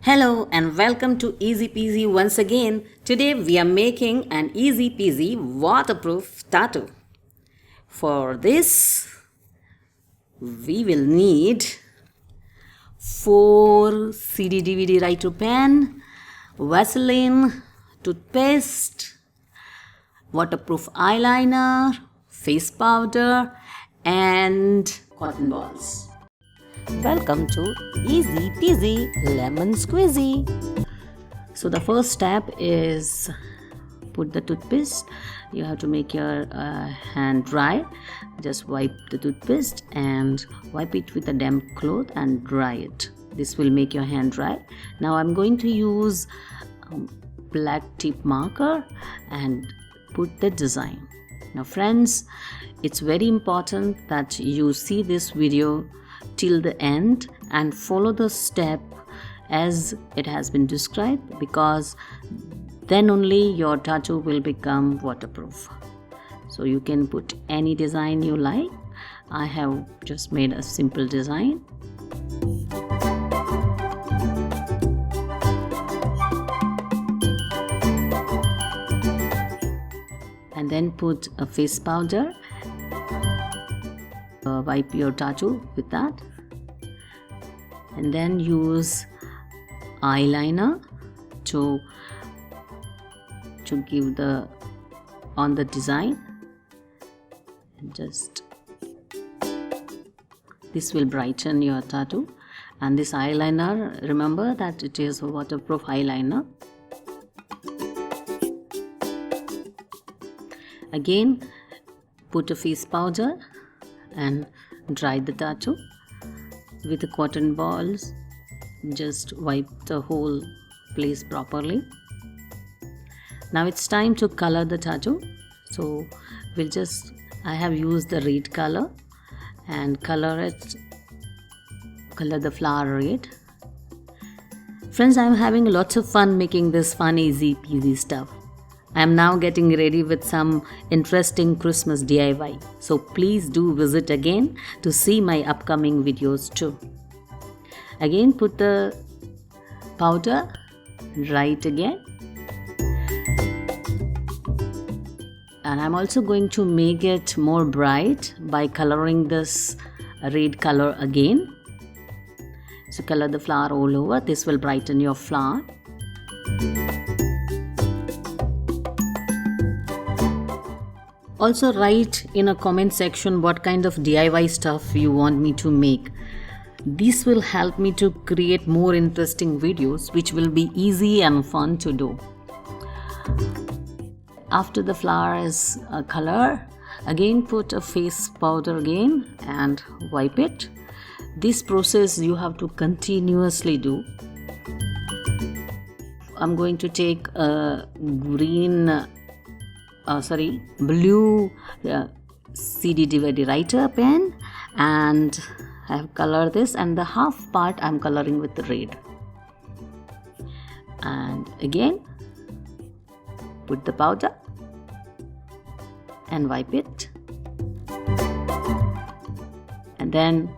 Hello and welcome to EzPz once again. Today we are making an EzPz waterproof tattoo. For this we will need 4 CD DVD writer pen, Vaseline, toothpaste, waterproof eyeliner, face powder and cotton balls. Welcome to EzPz lemon squeezee. So the first step is put the toothpaste. You have to make your hand dry. Just wipe the toothpaste and wipe it with a damp cloth and dry it. This will make your hand dry. Now I'm going to use black tip marker and put the design. Now friends, it's very important that you see this video till the end and follow the step as it has been described, because then only your tattoo will become waterproof. So you can put any design you like. I have just made a simple design. And then put a face powder. Wipe your tattoo with that, and then use eyeliner to give the on the design, and just this will brighten your tattoo. And this eyeliner, remember that it is a waterproof eyeliner. Again, put a face powder and dry the tattoo with the cotton balls. Just wipe the whole place properly. Now it's time to color the tattoo. So I have used the red color and color the flower red. Friends, I'm having lots of fun making this fun EzPz stuff. I am now getting ready with some interesting Christmas DIY. So please do visit again to see my upcoming videos too. Again, put the powder, dry it again. And I'm also going to make it more bright by coloring this red color again. So color the flower all over. This will brighten your flower. Also write in a comment section what kind of DIY stuff you want me to make. This will help me to create more interesting videos which will be easy and fun to do. After the flower is colored, again put a face powder again and wipe it. This process you have to continuously do. I'm going to take a blue CD DVD writer pen, and I have colored this, and the half part I'm coloring with the red. And again put the powder and wipe it, and then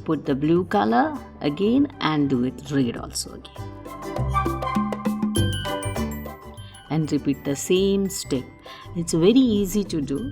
put the blue color again and do it red also again. And repeat the same step. It's very easy to do.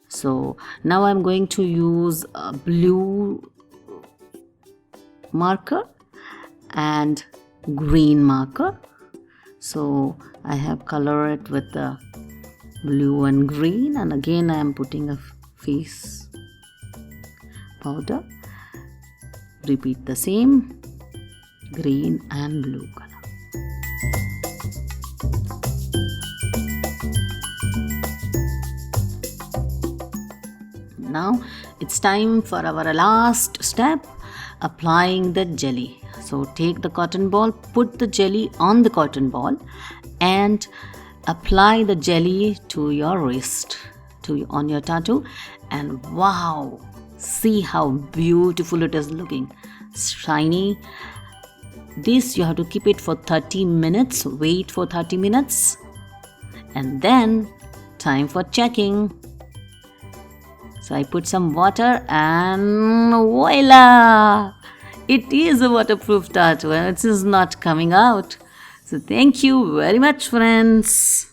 So now I'm going to use a blue marker and green marker. So I have colored it with the blue and green, and again I am putting a face powder. Repeat the same, green and blue color. Now it's time for our last step, applying the jelly. So take the cotton ball, put the jelly on the cotton ball and apply the jelly to your wrist, on your tattoo, And wow, see how beautiful it is looking. Shiny. This you have to keep it for 30 minutes. Wait for 30 minutes. And then time for checking. So I put some water and voila! It is a waterproof tattoo and it is not coming out. So thank you very much, friends.